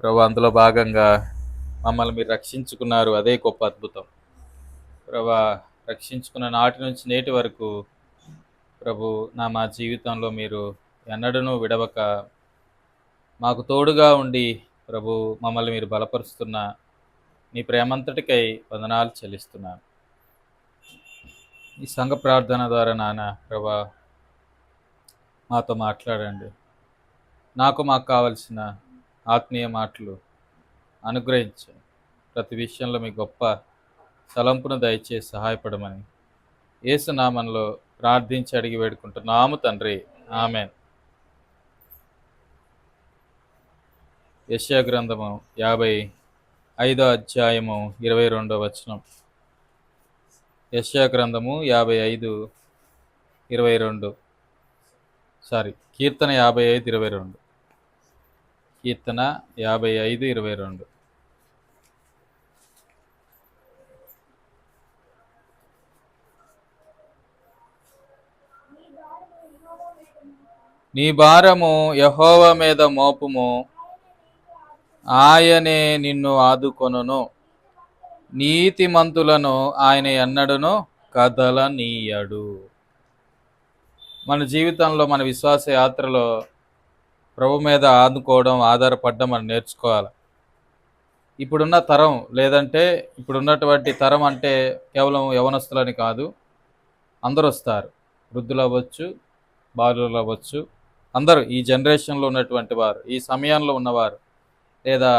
ప్రభు అందులో భాగంగా మమ్మల్ని మీరు రక్షించుకున్నారు. అదే గొప్ప అద్భుతం. ప్రభా, రక్షించుకున్న నాటి నుంచి నేటి వరకు ప్రభు మా జీవితంలో మీరు ఎన్నడూనూ విడవక మాకు తోడుగా ఉండి ప్రభు మమ్మల్ని మీరు బలపరుస్తున్న మీ ప్రేమంతటికై వందనాలు చెల్లిస్తున్నాను. ఈ సంఘ ప్రార్థన ద్వారా నాన్న ప్రభా మాతో మాట్లాడండి. మాకు కావలసిన ఆత్మీయ మాటలు అనుగ్రహించండి. ప్రతి విషయంలో మీ గొప్ప తలంపును దయచేసి సహాయపడమని యేసు నామంలో ప్రార్థించి అడిగి వేడుకుంటున్నాము తండ్రి, ఆమేన్. యెషయా గ్రంథము 55వ అధ్యాయము 22వ వచనం. యెషయా గ్రంథము 55:22. కీర్తన 55:22. కీర్తన 55:22. నీ భారము యెహోవా మీద మోపుము, ఆయనే నిన్ను ఆదుకొనును. నీతిమంతులను ఆయన ఎన్నడును కదలనీయడు. మన జీవితంలో మన విశ్వాస యాత్రలో ప్రభు మీద ఆధారపడడం మనం నేర్చుకోవాలి. ఇప్పుడున్న తరం, లేదంటే ఇప్పుడున్నటువంటి తరం అంటే కేవలం యవనస్తులని కాదు, అందరూ వస్తారు. వృద్ధులు అవ్వచ్చు, బాలులు అవ్వచ్చు, అందరూ ఈ జనరేషన్లో ఉన్నటువంటి వారు, ఈ సమయంలో ఉన్నవారు, లేదా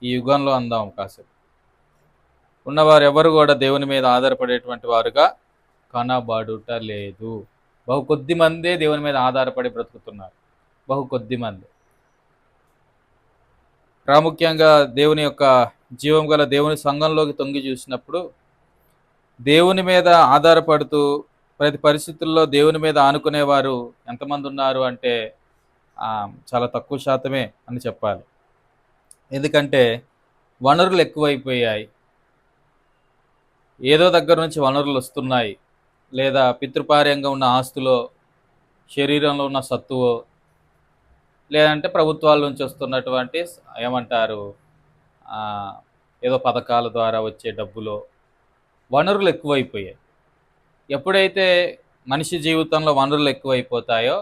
ఈ యుగంలో అందాం కాసేపు ఉన్నవారు ఎవరు కూడా దేవుని మీద ఆధారపడేటువంటి వారుగా కనబడుట లేదు. బహు కొద్ది మందే దేవుని మీద ఆధారపడి బ్రతుకుతున్నారు. బహు కొద్ది మంది. ప్రాముఖ్యంగా దేవుని యొక్క జీవం గల దేవుని సంఘంలోకి తొంగి చూసినప్పుడు దేవుని మీద ఆధారపడుతూ ప్రతి పరిస్థితుల్లో దేవుని మీద ఆనుకునేవారు ఎంతమంది ఉన్నారు అంటే చాలా తక్కువ శాతమే అని చెప్పాలి. ఎందుకంటే వనరులు ఎక్కువైపోయాయి. ఏదో దగ్గర నుంచి వనరులు వస్తున్నాయి, లేదా పితృపార్యంగా ఉన్న ఆస్తులో, శరీరంలో ఉన్న సత్తువో, లేదంటే ప్రభుత్వాల నుంచి వస్తున్నటువంటి ఏమంటారు ఏదో పథకాల ద్వారా వచ్చే డబ్బులో వనరులు ఎక్కువైపోయాయి. ఎప్పుడైతే మనిషి జీవితంలో వనరులు ఎక్కువైపోతాయో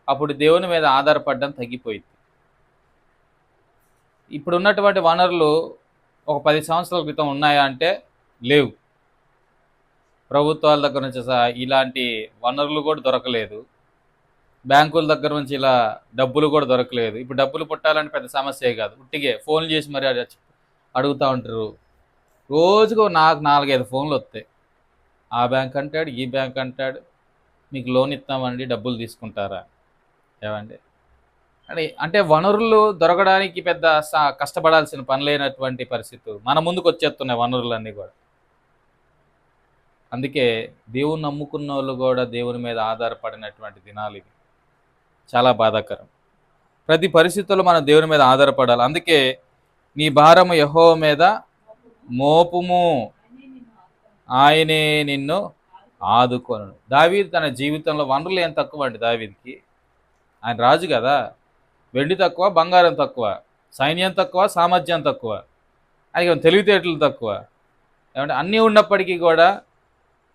అప్పుడు దేవుని మీద ఆధారపడడం తగ్గిపోయింది. ఇప్పుడు ఉన్నటువంటి వనరులు ఒక 10 సంవత్సరాల క్రితం ఉన్నాయా అంటే లేవు. ప్రభుత్వాల దగ్గర నుంచి ఇలాంటి వనరులు కూడా దొరకలేదు. బ్యాంకుల దగ్గర నుంచి ఇలా డబ్బులు కూడా దొరకలేదు. ఇప్పుడు డబ్బులు పుట్టాలంటే పెద్ద సమస్యే కాదు. ఉట్టిగే ఫోన్లు చేసి మరి అడుగుతూ ఉంటారు. రోజుకు నాకు 4-5 ఫోన్లు వస్తాయి. ఆ బ్యాంక్ అంటాడు, ఈ బ్యాంక్ అంటాడు, మీకు లోన్ ఇస్తామండి, డబ్బులు తీసుకుంటారా ఏమండి అని. అంటే వనరులు దొరకడానికి పెద్ద కష్టపడాల్సిన పని లేనటువంటి పరిస్థితులు మన ముందుకు వచ్చేస్తున్నాయి వనరులన్నీ కూడా. అందుకే దేవుని నమ్ముకున్న వాళ్ళు కూడా దేవుని మీద ఆధారపడినటువంటి దినాలు ఇవి. చాలా బాధాకరం. ప్రతి పరిస్థితుల్లో మనం దేవుని మీద ఆధారపడాలి. అందుకే నీ భారము యెహోవా మీద మోపుము, ఆయనే నిన్ను ఆదుకొను. దావీదు తన జీవితంలో వనరులు ఏం తక్కువ అండి దావీదుకి. ఆయన రాజు కదా. వెండి తక్కువ, బంగారం తక్కువ, సైన్యం తక్కువ, సామర్థ్యం తక్కువ, అది తెలివితేటలు తక్కువ, ఏమంటే అన్నీ ఉన్నప్పటికీ కూడా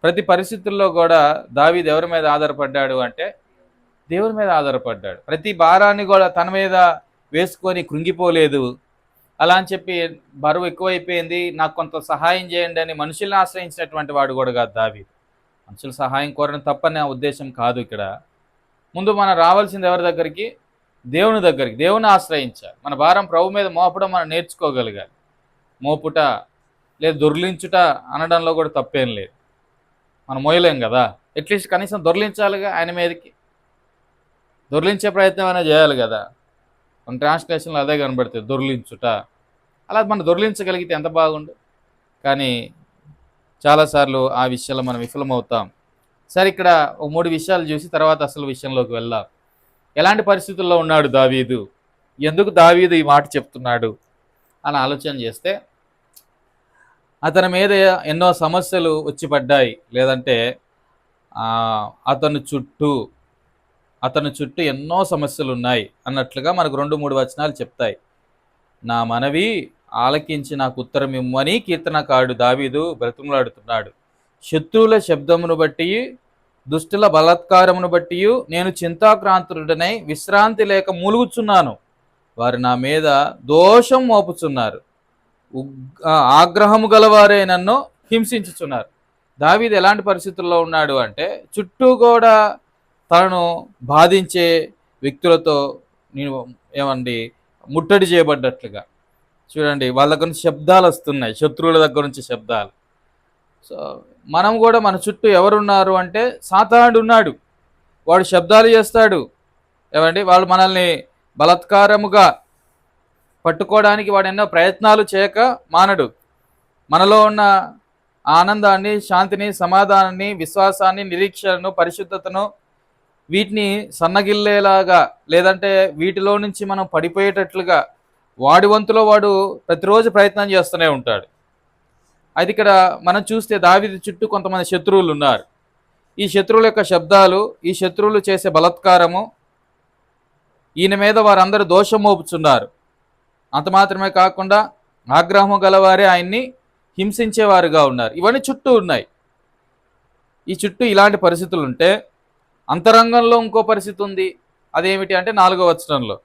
ప్రతి పరిస్థితుల్లో కూడా దావీదు ఎవరి మీద ఆధారపడ్డాడు అంటే దేవుని మీద ఆధారపడ్డాడు. ప్రతి భారాన్ని కూడా తన మీద వేసుకొని కృంగిపోలేదు. అలా అని చెప్పి బరువు ఎక్కువైపోయింది, నాకు కొంత సహాయం చేయండి అని మనుషుల్ని ఆశ్రయించినటువంటి వాడు కూడా కాదు దావీదు. మనుషుల సహాయం కోరడం తప్పని నా ఉద్దేశం కాదు. ఇక్కడ ముందు మనం రావాల్సింది ఎవరి దగ్గరికి? దేవుని దగ్గరికి. దేవుని ఆశ్రయించాలి. మన భారం ప్రభు మీద మోపడం మనం నేర్చుకోగలగాలి. మోపుట లేదు దొర్లించుట అనడంలో కూడా తప్పేం లేదు. మనం మోయలేం కదా, అట్లీస్ట్ కనీసం దొర్లించాలిగా ఆయన మీదకి. దొర్లించే ప్రయత్నం అయినా చేయాలి కదా. మన ట్రాన్స్లేషన్లో అదే కనబడుతుంది, దొర్లించుట. అలా మనం దొర్లించగలిగితే ఎంత బాగుండు. కానీ చాలాసార్లు ఆ విషయంలో మనం విఫలమవుతాం. సరే, ఇక్కడ ఒక 3 విషయాలు చూసి తర్వాత అసలు విషయంలోకి వెళ్దాం. ఎలాంటి పరిస్థితుల్లో ఉన్నాడు దావీదు, ఎందుకు దావీదు ఈ మాట చెప్తున్నాడు అని ఆలోచన చేస్తే, అతని మీద ఎన్నో సమస్యలు వచ్చి పడ్డాయి. లేదంటే అతని చుట్టూ ఎన్నో సమస్యలు ఉన్నాయి అన్నట్లుగా మనకు 2-3 వచనాలు చెప్తాయి. నా మనవి ఆలకించి నాకు ఉత్తరం ఇమ్మని కీర్తనకారుడు దావీదు బ్రతిమలాడుతున్నాడు. శత్రువుల శబ్దమును బట్టి, దుష్టుల బలాత్కారమును బట్టి నేను చింతాక్రాంతుడనై విశ్రాంతి లేక మూలుగుచున్నాను. వారు నా మీద దోషం మోపుచున్నారు, ఆగ్రహము గలవారే నన్ను హింసించుచున్నారు. దావీదు ఎలాంటి పరిస్థితుల్లో ఉన్నాడు అంటే, చుట్టూ కూడా తనను బాధించే వ్యక్తులతో నేను ఏమండి ముట్టడి చేయబడ్డట్లుగా. చూడండి, వాళ్ళ దగ్గర నుంచి శబ్దాలు వస్తున్నాయి, శత్రువుల దగ్గర నుంచి శబ్దాలు. సో మనం కూడా మన చుట్టూ ఎవరున్నారు అంటే సాతానుడు ఉన్నాడు. వాడు శబ్దాలు చేస్తాడు. ఏమండి, వాళ్ళు మనల్ని బలాత్కారముగా పట్టుకోవడానికి వాడు ఎన్నో ప్రయత్నాలు చేయక మానడు. మనలో ఉన్న ఆనందాన్ని, శాంతిని, సమాధానాన్ని, విశ్వాసాన్ని, నిరీక్షణను, పరిశుద్ధతను వీటిని సన్నగిల్లేలాగా, లేదంటే వీటిలో నుంచి మనం పడిపోయేటట్లుగా వాడి వంతులో వాడు ప్రతిరోజు ప్రయత్నం చేస్తూనే ఉంటాడు. అయితే ఇక్కడ మనం చూస్తే దావీదు చుట్టూ కొంతమంది శత్రువులు ఉన్నారు. ఈ శత్రువుల యొక్క శబ్దాలు, ఈ శత్రువులు చేసే బలాత్కారము, ఈయన మీద వారందరూ దోషం మోపుచున్నారు. అంత మాత్రమే కాకుండా ఆగ్రహం గలవారే ఆయన్ని హింసించేవారుగా ఉన్నారు. ఇవన్నీ చుట్టూ ఉన్నాయి. ఈ చుట్టూ ఇలాంటి పరిస్థితులు ఉంటే అంతరంగంలో ఇంకో పరిస్థితి ఉంది. అదేమిటి అంటే 4వ వచనంలో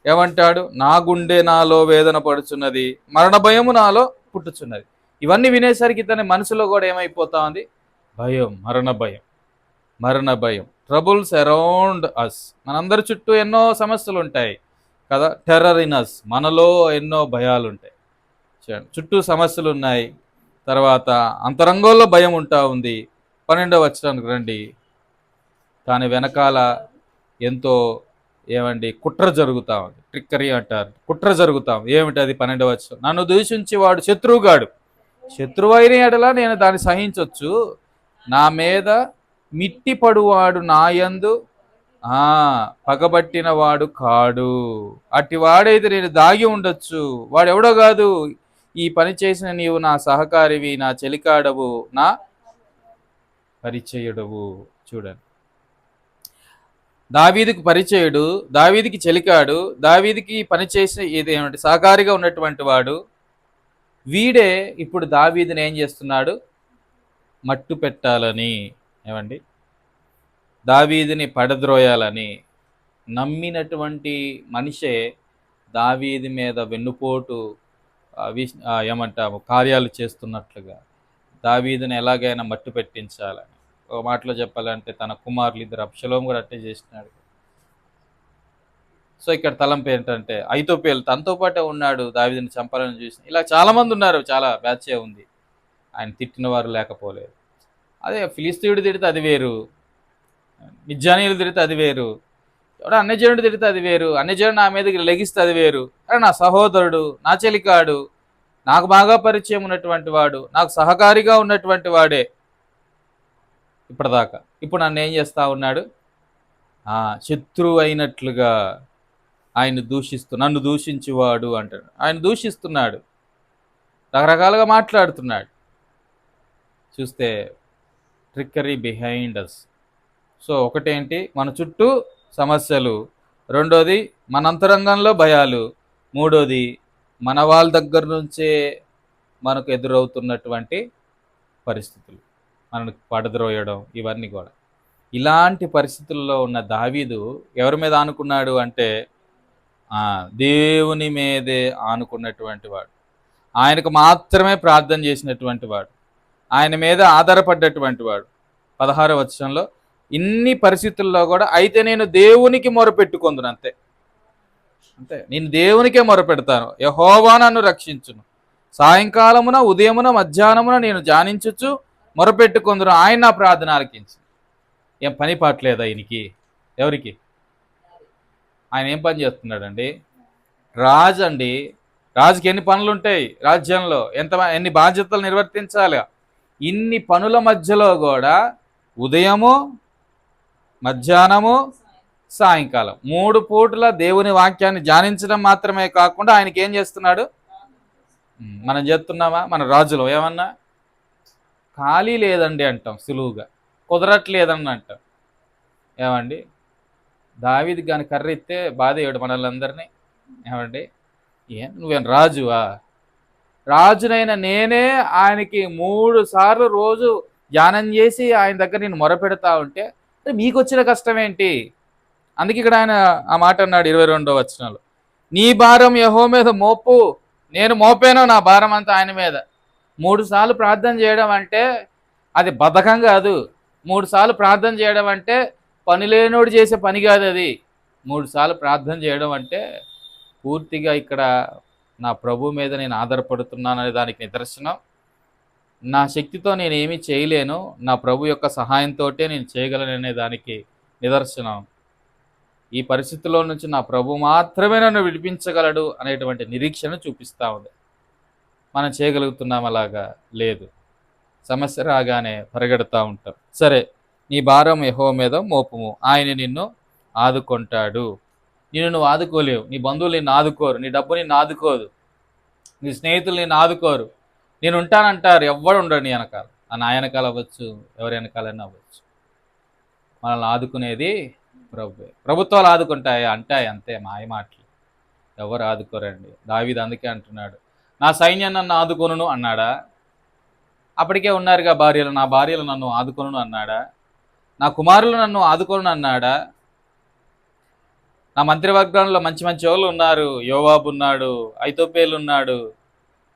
ఏమంటాడు? నా గుండె నాలో వేదన పడుచున్నది, మరణ భయము నాలో పుట్టుచున్నది. ఇవన్నీ వినేసరికి తన మనసులో కూడా ఏమైపోతా ఉంది? భయం, మరణ భయం, మరణ భయం. Troubles around us. మనందరి చుట్టూ ఎన్నో సమస్యలు ఉంటాయి కదా. టెర్రర్ ఇన్ అస్, మనలో ఎన్నో భయాలు ఉంటాయి. చుట్టూ సమస్యలు ఉన్నాయి. తర్వాత అంతరంగంలో భయం ఉంటా ఉంది. 12వ వచనానికి రండి. దాని వెనకాల ఎంతో ఏమండి కుట్ర జరుగుతా ఉంది. ట్రిక్కరీ అంటారు, కుట్ర జరుగుతా ఉంది. ఏమిటి అది? 12వ వచనం, నన్ను దూషించి వాడు శత్రువుగాడు, శత్రువైన ఎడల నేను దాన్ని సహించవచ్చు, నా మీద మిట్టిపడువాడు నాయందు పగబట్టిన వాడు కాడు. అట్టి వాడైతే నేను దాగి ఉండొచ్చు. వాడెవడో కాదు, ఈ పని చేసిన నీవు నా సహకారివి, నా చెలికాడవు, నా పరిచయుడవు. చూడండి, దావీదుకు పరిచయుడు, దావీదికి చెలికాడు, దావీదికి పని చేసిన ఇదేమంటే సహకారిగా ఉన్నటువంటి వాడు వీడే ఇప్పుడు దావీదుని ఏం చేస్తున్నాడు? మట్టు పెట్టాలని, ఏమండి, దావీదుని పడద్రోయాలని నమ్మినటువంటి మనిషే దావీదు మీద వెన్నుపోటు ఏమంటాము కార్యాలు చేస్తున్నట్లుగా దావీదుని ఎలాగైనా మట్టు పెట్టించాలని. ఒక మాటలో చెప్పాలంటే తన కుమారులు ఇద్దరు అబ్షలోము కూడా అట్టే చేసినాడు. సో ఇక్కడ తలంపు ఏంటంటే అహీతోపెలు తనతో పాటే ఉన్నాడు, దావీదుని చంపాలని చూసి. ఇలా చాలామంది ఉన్నారు, చాలా బ్యాచే ఉంది. ఆయన తిట్టిన వారు లేకపోలేదు. అదే ఫిలిస్తీయుడు తిడితే అది వేరు, మిద్యానీయులు తిడితే అది వేరు, ఎవడో అన్యజనుడు తిడితే అది వేరు, అన్యజనుడు నా మీదకి లెగిస్తే అది వేరు. అరే నా సహోదరుడు, నా చెలికాడు, నాకు బాగా పరిచయం ఉన్నటువంటి వాడు, నాకు సహకారిగా ఉన్నటువంటి వాడే ఇప్పటిదాకా. ఇప్పుడు నన్ను ఏం చేస్తా ఉన్నాడు? శత్రువు అయినట్లుగా ఆయన నన్ను దూషించేవాడు అంటాడు. ఆయన దూషిస్తున్నాడు, రకరకాలుగా మాట్లాడుతున్నాడు. చూస్తే ట్రిక్కరీ బిహైండ్ అస్. సో ఒకటేంటి? మన చుట్టూ సమస్యలు, రెండోది మన అంతరంగంలో భయాలు, మూడోది మన వాళ్ళ దగ్గర నుంచే మనకు ఎదురవుతున్నటువంటి పరిస్థితులు, మనకు పడద్రోయడం, ఇవన్నీ కూడా. ఇలాంటి పరిస్థితుల్లో ఉన్న దావీదు ఎవరి మీద ఆనుకున్నాడు అంటే దేవుని మీదే ఆనుకున్నటువంటి వాడు, ఆయనకు మాత్రమే ప్రార్థన చేసినటువంటి వాడు, ఆయన మీద ఆధారపడ్డటువంటి వాడు. 16వ వచనంలో ఇన్ని పరిస్థితుల్లో కూడా అయితే నేను దేవునికి మొరపెట్టుకొందును, అంతే అంతే, నేను దేవునికే మొరపెడతాను. యెహోవా నన్ను రక్షించును, సాయంకాలమున ఉదయమున మధ్యాహ్నమున నేను ధ్యానించుచు మొరపెట్టుకొందును, ఆయన నా ప్రార్థన ఆలకించు. ఏం పని పాటలేదా ఈయనకి? ఎవరికి? ఆయన ఏం పని చేస్తున్నాడండి? రాజు అండి. రాజుకి ఎన్ని పనులు ఉంటాయి రాజ్యంలో, ఎన్ని బాధ్యతలు నిర్వర్తించాలి. ఇన్ని పనుల మధ్యలో కూడా ఉదయము, మధ్యాహ్నము, సాయంకాలం 3 పూటల దేవుని వాక్యాన్ని ధ్యానించడం మాత్రమే కాకుండా ఆయనకి ఏం చేస్తున్నాడు? మనం చేస్తున్నామా? మన రాజులో ఏమన్నా ఖాళీ లేదండి అంటాం, సులువుగా కుదరట్లేదని అంటాం. ఏమండి, దావీదు కానీ కర్ర ఇస్తే బాధేయడు మనల్ని అందరినీ. ఏమండి, నువ్వేం రాజువా? రాజునైన నేనే ఆయనకి 3 సార్లు రోజు ధ్యానం చేసి ఆయన దగ్గర నేను మొరపెడతా ఉంటే మీకు వచ్చిన కష్టం ఏంటి? అందుకే ఇక్కడ ఆయన ఆ మాట అన్నాడు 22వ వచనంలో, నీ భారం యెహోవా మీద మోపు, నేను మోపాను నా భారం అంతా ఆయన మీద. 3 సార్లు ప్రార్థన చేయడం అంటే అది బద్ధకం కాదు. 3 సార్లు ప్రార్థన చేయడం అంటే పని లేనోడు చేసే పని కాదు అది. 3 సార్లు ప్రార్థన చేయడం అంటే పూర్తిగా ఇక్కడ నా ప్రభు మీద నేను ఆధారపడుతున్నాననే దానికి నిదర్శనం. నా శక్తితో నేనేమీ చేయలేను, నా ప్రభు యొక్క సహాయంతో నేను చేయగలననే దానికి నిదర్శనం. ఈ పరిస్థితుల్లో నుంచి నా ప్రభు మాత్రమే నన్ను విడిపించగలడు అనేటువంటి నిరీక్షణ చూపిస్తూ ఉంది. మనం చేయగలుగుతున్నాం అలాగా? లేదు. సమస్య రాగానే పరిగెడతా ఉంటాం. సరే, నీ భారం యెహోవా మీద మోపుము, ఆయన నిన్ను ఆదుకుంటాడు. నిన్ను నువ్వు ఆదుకోలేవు, నీ బంధువులు నిన్ను ఆదుకోరు, నీ డబ్బు నిన్ను ఆదుకోదు, నీ స్నేహితులు నిన్ను ఆదుకోరు. నేను ఉంటానంటారు, ఎవ్వడు ఉండడు నీ వెనకాల. నా వెనకాల అవ్వచ్చు, ఎవరి వెనకాలైనా అవ్వచ్చు. మనల్ని ఆదుకునేది ప్రభువే. ప్రభుత్వాలు ఆదుకుంటాయా? అంటాయి, అంతే మాయ మాటలు. ఎవరు ఆదుకోరండి. దావీదు అందుకే అంటున్నాడు, నా సైన్యం నన్ను ఆదుకొనును అన్నాడా? అప్పటికే ఉన్నారుగా భార్యలు, నా భార్యలు నన్ను ఆదుకొనును అన్నాడా? నా కుమారులు నన్ను ఆదుకొనును అన్నాడా? నా మంత్రివర్గంలో మంచి మంచి వాళ్ళు ఉన్నారు, యోవాబు ఉన్నాడు, ఐతోపేలు ఉన్నాడు,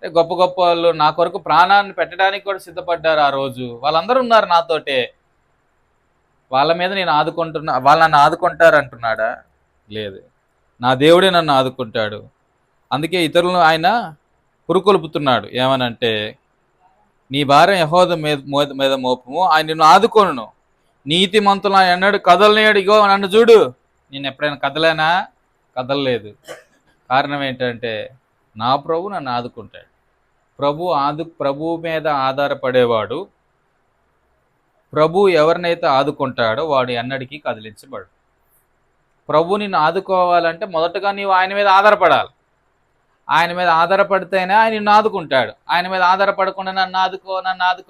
గొప్ప గొప్ప వాళ్ళు నా కొరకు ప్రాణాన్ని పెట్టడానికి కూడా సిద్ధపడ్డారు ఆ రోజు. వాళ్ళందరూ ఉన్నారు నాతోటే. వాళ్ళ మీద నేను వాళ్ళు నన్ను ఆదుకుంటారు అంటున్నాడా? లేదు, నా దేవుడే నన్ను ఆదుకుంటాడు. అందుకే ఇతరులను ఆయన పురుకొల్పుతున్నాడు. ఏమనంటే, నీ భార్య యెహోవా మీద మోపము, ఆయన నిన్ను ఆదుకొనును. నీతిమంతులు ఎన్నడు కదలనేడు. ఇగో నన్ను చూడు, నేను ఎప్పుడైనా కదలేనా? కదలలేదు. కారణం ఏంటంటే నా ప్రభు నన్ను ఆదుకుంటాడు. ప్రభు మీద ఆధారపడేవాడు, ప్రభు ఎవరినైతే ఆదుకుంటాడో వాడు ఎన్నటికీ కదిలించబడు. ప్రభు నిన్ను ఆదుకోవాలంటే మొదటగా నీవు ఆయన మీద ఆధారపడాలి. ఆయన మీద ఆధారపడితేనే ఆయన నిన్ను ఆదుకుంటాడు. ఆయన మీద ఆధారపడకుండా నన్ను ఆదుకో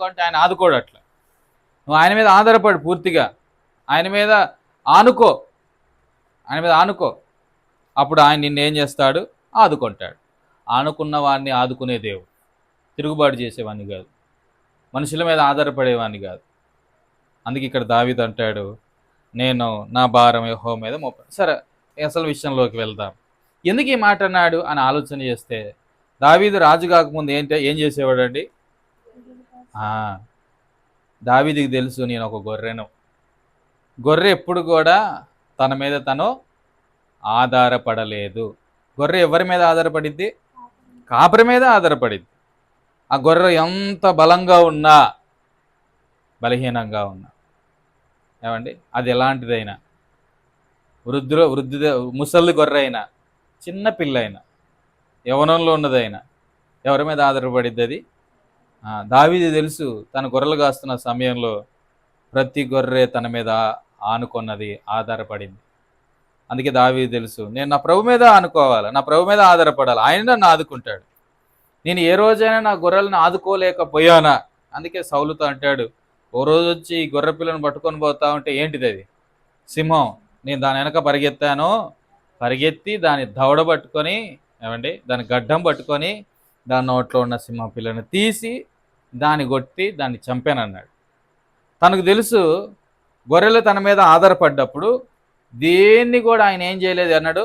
అంటే ఆయన ఆదుకోడు. అట్లా నువ్వు ఆయన మీద ఆధారపడు, పూర్తిగా ఆయన మీద ఆనుకో. అప్పుడు ఆయన నిన్ను ఏం చేస్తాడు? ఆదుకుంటాడు. ఆనుకున్న వాడిని ఆదుకునే దేవుడు, తిరుగుబాటు చేసేవాడిని కాదు, మనుషుల మీద ఆధారపడేవాడిని కాదు. అందుకే ఇక్కడ దావీదు అంటాడు, నేను నా భారం యెహోవా మీద మోపాను. సరే, అసలు విషయంలోకి వెళ్దాం. ఎందుకు ఈ మాట అన్నాడు అని ఆలోచన చేస్తే, దావీదు రాజు కాకముందు ఏం చేసేవాడండి? దావీదుకి తెలుసు, నేను ఒక గొర్రెను. గొర్రె ఎప్పుడు కూడా తన మీద తను ఆధారపడలేదు. గొర్రె ఎవరి మీద ఆధారపడిద్ది? కాపరి మీద ఆధారపడిద్ది. ఆ గొర్రె ఎంత బలంగా ఉన్నా, బలహీనంగా ఉన్నా, ఏమండి, అది ఎలాంటిదైనా, ముసలి గొర్రె అయినా, చిన్న పిల్ల అయినా, యవనంలో ఉన్నదైనా, ఎవరి మీద ఆధారపడిద్ది అది? దావీదు తెలుసు, తన గొర్రెలు కాస్తున్న సమయంలో ప్రతి గొర్రె తన మీద ఆనుకున్నది, ఆధారపడింది. అందుకే దావీదు తెలుసు, నేను నా ప్రభు మీద ఆనుకోవాలి, నా ప్రభు మీద ఆధారపడాలి, ఆయన నన్ను ఆదుకుంటాడు. నేను ఏ రోజైనా నా గొర్రెలను ఆదుకోలేకపోయానా? అందుకే సౌలుతో అంటాడు, ఓ రోజు వచ్చి గొర్రె పిల్లను పట్టుకొని పోతా ఉంటే, ఏంటిది అది? సింహం. నేను దాని వెనక పరిగెత్తి దాని దవడ పట్టుకొని, ఏమండి, దాని గడ్డం పట్టుకొని దాని నోట్లో ఉన్న సింహం పిల్లను తీసి దాన్ని కొట్టి దాన్ని చంపానన్నాడు. తనకు తెలుసు, గొర్రెలు తన మీద ఆధారపడ్డప్పుడు దేన్ని కూడా ఆయన ఏం చేయలేదు అన్నాడు,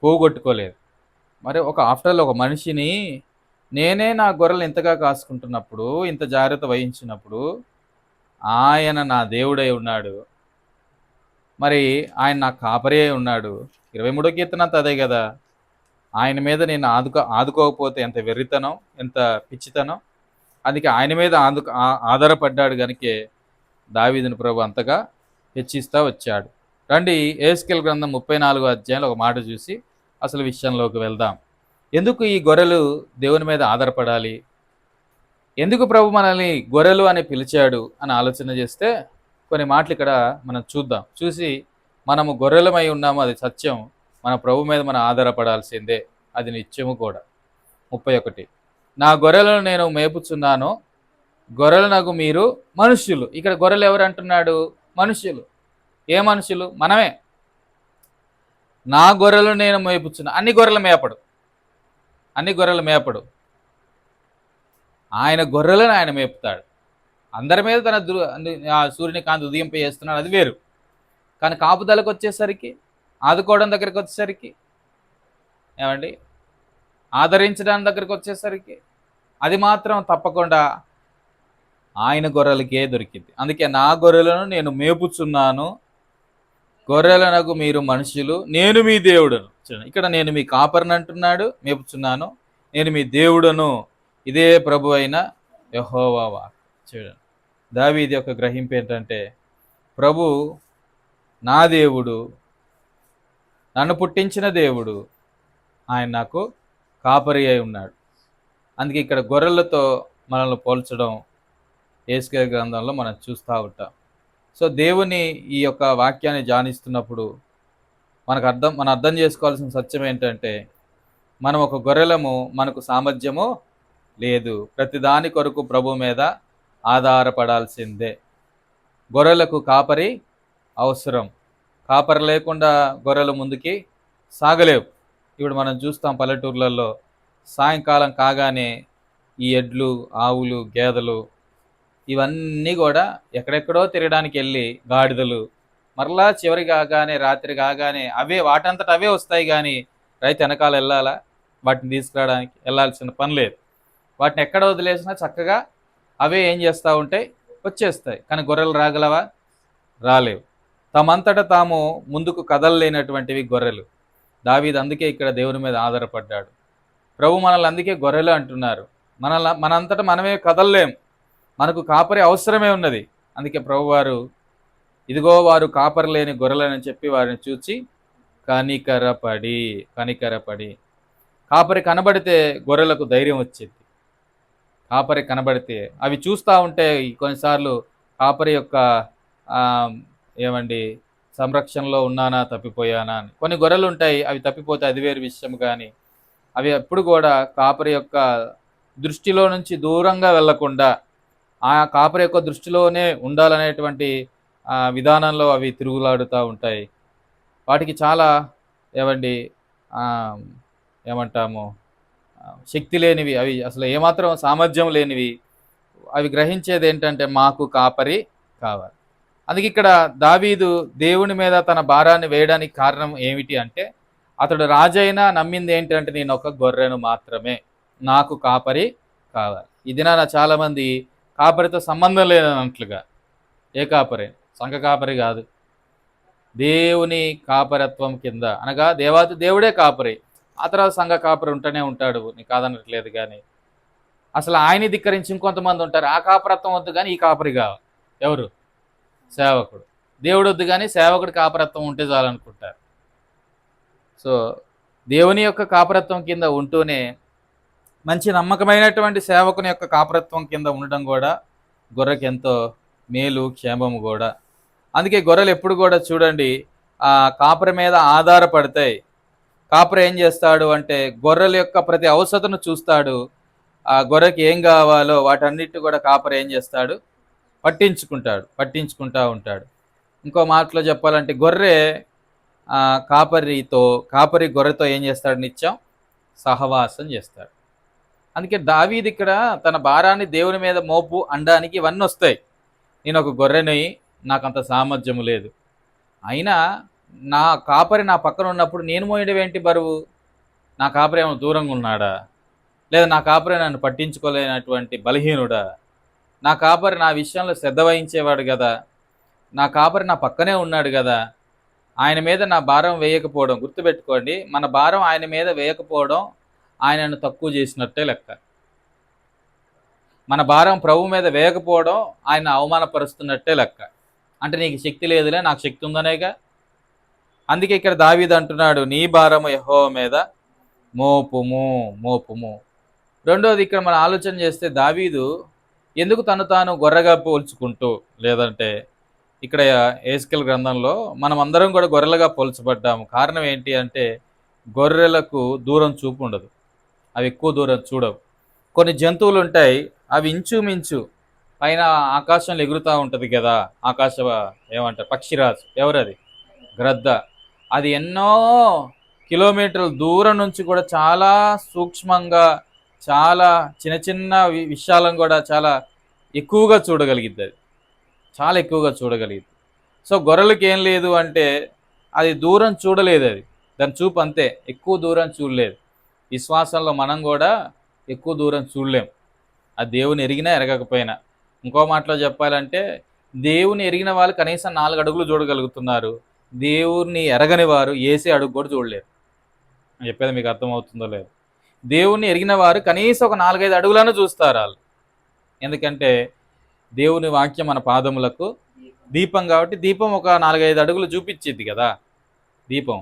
పోగొట్టుకోలేదు. మరి ఆఫ్టర్ ఒక మనిషిని, నేనే నా గొర్రెలు ఇంతగా కాసుకుంటున్నప్పుడు, ఇంత జాగ్రత్త వహించినప్పుడు, ఆయన నా దేవుడై ఉన్నాడు, మరి ఆయన నా కాపరి అయి ఉన్నాడు. 23వ కీర్తన అంతా అదే కదా. ఆయన మీద నేను ఆదుకోకపోతే ఎంత వెర్రితనం, ఎంత పిచ్చితనం. అందుకే ఆయన మీద ఆధారపడ్డాడు కనుకే దావీదుని ప్రభు అంతగా హెచ్చిస్తూ వచ్చాడు. రండి, యెహెజ్కేలు గ్రంథం 34వ అధ్యాయంలో ఒక మాట చూసి అసలు విషయంలోకి వెళ్దాం. ఎందుకు ఈ గొర్రెలు దేవుని మీద ఆధారపడాలి? ఎందుకు ప్రభు మనల్ని గొర్రెలు అని పిలిచాడు అని ఆలోచన చేస్తే కొన్ని మాటలు ఇక్కడ మనం చూద్దాం. చూసి మనము గొర్రెలమై ఉన్నాము, అది సత్యం. మన ప్రభు మీద మనం ఆధారపడాల్సిందే, అది నిత్యము కూడా. 31, నా గొర్రెలను నేను మేపుచున్నాను, గొర్రెలకు మీరు మనుష్యులు. ఇక్కడ గొర్రెలు ఎవరు అంటున్నాడు? మనుష్యులు. ఏ మనుషులు? మనమే. నా గొర్రెలు నేను మేపుచున్నా. అన్ని గొర్రెలు మేపడు. అన్ని గొర్రెలు మేపడు. ఆయన గొర్రెలను ఆయన మేపుతాడు. అందరి మీద తన సూర్యుని కాంతి ఉదయింపజేస్తున్నాడు, అది వేరు. కానీ కాపుదలకు వచ్చేసరికి, ఆదుకోవడం దగ్గరికి వచ్చేసరికి, ఏమండి, ఆదరించడానికి దగ్గరికి వచ్చేసరికి అది మాత్రం తప్పకుండా ఆయన గొర్రెలకే దొరికింది. అందుకే నా గొర్రెలను నేను మేపుచున్నాను, గొర్రెలనకు మీరు మనుషులు, నేను మీ దేవుడను. చూడండి, ఇక్కడ నేను మీ కాపరిని అంటున్నాడు, మేపుచున్నాను, నేను మీ దేవుడను, ఇదే ప్రభు అయిన యెహోవా వాక్కు. చూడండి, దావీదు యొక్క గ్రహింపు ఏంటంటే, ప్రభు నా దేవుడు, నన్ను పుట్టించిన దేవుడు, ఆయన నాకు కాపరి అయి ఉన్నాడు. అందుకే ఇక్కడ గొర్రెలతో మనల్ని పోల్చడం యేస్కేలు గ్రంథంలో మనం చూస్తూ ఉంటాం. సో దేవుని ఈ యొక్క వాక్యాన్ని ధ్యానిస్తున్నప్పుడు మనం అర్థం చేసుకోవాల్సిన సత్యం ఏంటంటే, మనం ఒక గొర్రెలము, మనకు సామర్థ్యము లేదు. ప్రతిదాని కొరకు ప్రభు మీద ఆధారపడాల్సిందే. గొర్రెలకు కాపరి అవసరం. కాపరి లేకుండా గొర్రెలు ముందుకి సాగలేవు. ఇప్పుడు మనం చూస్తాం పల్లెటూర్లలో సాయంకాలం కాగానే ఈ ఎడ్లు, ఆవులు, గేదెలు ఇవన్నీ కూడా ఎక్కడెక్కడో తిరగడానికి వెళ్ళి, గాడిదలు మరలా చివరి కాగానే, రాత్రి కాగానే అవే వాటంతట అవే వస్తాయి. కానీ రైతు వెనకాల వెళ్ళాలా? వాటిని తీసుకురావడానికి వెళ్ళాల్సిన పని లేదు. వాటిని ఎక్కడ వదిలేసినా చక్కగా అవే ఏం చేస్తూ ఉంటాయి? వచ్చేస్తాయి. కానీ గొర్రెలు రాగలవా? రాలేవు. తమంతట తాము ముందుకు కదలలేనటువంటివి గొర్రెలు. దావీదు అందుకే ఇక్కడ దేవుని మీద ఆధారపడ్డాడు. ప్రభు మనల్ని అందుకే గొర్రెలు అంటున్నారు. మనంతట మనమే కదలలేం, మనకు కాపరి అవసరమే ఉన్నది. అందుకే ప్రభువారు, ఇదిగో వారు కాపరి లేని గొర్రెలని చెప్పి వారిని చూచి కనికరపడి కాపరి కనబడితే గొర్రెలకు ధైర్యం వచ్చింది. కాపరి కనబడితే అవి చూస్తూ ఉంటే కొన్నిసార్లు కాపరి యొక్క ఏమండి సంరక్షణలో ఉన్నానా, తప్పిపోయానా అని. కొన్ని గొర్రెలు ఉంటాయి, అవి తప్పిపోతే అది వేరు విషయం. కానీ అవి ఎప్పుడు కూడా కాపరి యొక్క దృష్టిలో నుంచి దూరంగా వెళ్లకుండా ఆ కాపరి యొక్క దృష్టిలోనే ఉండాలనేటువంటి విధానంలో అవి తిరుగులాడుతూ ఉంటాయి. వాటికి చాలా ఏమంటాము, శక్తి లేనివి, అవి అసలు ఏమాత్రం సామర్థ్యం లేనివి. అవి గ్రహించేది ఏంటంటే, మాకు కాపరి కావాలి. అందుకే ఇక్కడ దావీదు దేవుని మీద తన భారాన్ని వేయడానికి కారణం ఏమిటి అంటే, అతడు రాజైనా నమ్మింది ఏంటంటే, నేను ఒక గొర్రెను మాత్రమే, నాకు కాపరి కావాలి. ఈ దినాన చాలామంది కాపరితో సంబంధం లేనట్లుగా, ఏ కాపరి? సంఘ కాపరి కాదు, దేవుని కాపరత్వం కింద, అనగా దేవుడే కాపరి, ఆ తర్వాత సంఘ కాపరి ఉంటూనే ఉంటాడు, నీకు కాదనట్లేదు. కానీ అసలు ఆయన్ని ధిక్కరించి ఇంకొంతమంది ఉంటారు, ఆ కాపరత్వం వద్దు కానీ ఈ కాపరి కావాలి. ఎవరు? సేవకుడు. దేవుడు వద్దు కానీ సేవకుడి కాపరత్వం ఉంటే చాలనుకుంటారు. సో దేవుని యొక్క కాపరత్వం కింద ఉంటూనే మంచి నమ్మకమైనటువంటి సేవకుని యొక్క కాపరత్వం కింద ఉండడం కూడా గొర్రెకి ఎంతో మేలు, క్షేమము కూడా. అందుకే గొర్రెలు ఎప్పుడు కూడా చూడండి ఆ కాపరి మీద ఆధారపడతాయి. కాపరి ఏం చేస్తాడు అంటే, గొర్రెల యొక్క ప్రతి అవసరతను చూస్తాడు. ఆ గొర్రెకి ఏం కావాలో వాటన్నిటి కూడా కాపరి ఏం చేస్తాడు? పట్టించుకుంటూ ఉంటాడు. ఇంకో మాటలో చెప్పాలంటే, కాపరి గొర్రెతో ఏం చేస్తాడు? నిత్యం సహవాసం చేస్తాడు. అందుకే దావీదు ఇక్కడ తన భారాన్ని దేవుని మీద మోపు అనడానికి ఇవన్నీ వస్తాయి. నేను ఒక గొర్రెని, నాకంత సామర్థ్యము లేదు, అయినా నా కాపరి నా పక్కన ఉన్నప్పుడు నేను మోయడం ఏంటి బరువు? నా కాపరి ఏమైనా దూరంగా ఉన్నాడా? లేదా నా కాపరి నన్ను పట్టించుకోలేనటువంటి బలహీనుడా? నా కాపరి నా విషయంలో శ్రద్ధ వహించేవాడు కదా, నా కాపరి నా పక్కనే ఉన్నాడు కదా, ఆయన మీద నా భారం వేయకపోవడం, గుర్తుపెట్టుకోండి, మన భారం ఆయన మీద వేయకపోవడం ఆయనను తక్కువ చేసినట్టే లెక్క. మన భారం ప్రభు మీద వేయకపోవడం ఆయన అవమానపరుస్తున్నట్టే లెక్క. అంటే నీకు శక్తి లేదులే, నాకు శక్తి ఉందనేగా. అందుకే ఇక్కడ దావీదు అంటున్నాడు, నీ భారము యెహోవా మీద మోపుము. రెండోది, ఇక్కడ మనం ఆలోచన చేస్తే దావీదు ఎందుకు తను తాను గొర్రెగా పోల్చుకుంటూ, లేదంటే ఇక్కడ యేస్కేలు గ్రంథంలో మనం అందరం కూడా గొర్రెలుగా పోల్చబడ్డాము. కారణం ఏంటి అంటే, గొర్రెలకు దూరం చూపు ఉండదు, అవి ఎక్కువ దూరం చూడవు. కొన్ని జంతువులు ఉంటాయి, అవి ఇంచుమించు పైన ఆకాశంలో ఎగురుతూ ఉంటుంది కదా, ఏమంటారు, పక్షిరాజు, ఎవరది? గ్రద్ద. అది ఎన్నో కిలోమీటర్ల దూరం నుంచి కూడా చాలా సూక్ష్మంగా, చాలా చిన్న చిన్న విషయాలను కూడా చాలా ఎక్కువగా చూడగలిగిద్ది. అది చాలా ఎక్కువగా చూడగలిగిద్ది. సో గొర్రెలకి ఏం లేదు అంటే అది దూరం చూడలేదు, అది దాని చూపు అంతే, ఎక్కువ దూరం చూడలేదు. విశ్వాసంలో మనం కూడా ఎక్కువ దూరం చూడలేం, ఆ దేవుని ఎరిగినా ఎరగకపోయినా. ఇంకో మాటలో చెప్పాలంటే దేవుని ఎరిగిన వాళ్ళు కనీసం 4 అడుగులు చూడగలుగుతున్నారు, దేవుణ్ణి ఎరగని వారు ఏసే అడుగు కూడా చూడలేరు. నేను చెప్పేది మీకు అర్థమవుతుందో లేదు. దేవుణ్ణి ఎరిగిన వారు కనీసం ఒక 4-5 అడుగులను చూస్తారు వాళ్ళు. ఎందుకంటే దేవుని వాక్యం మన పాదములకు దీపం కాబట్టి, దీపం ఒక 4-5 అడుగులు చూపించిద్ది కదా. దీపం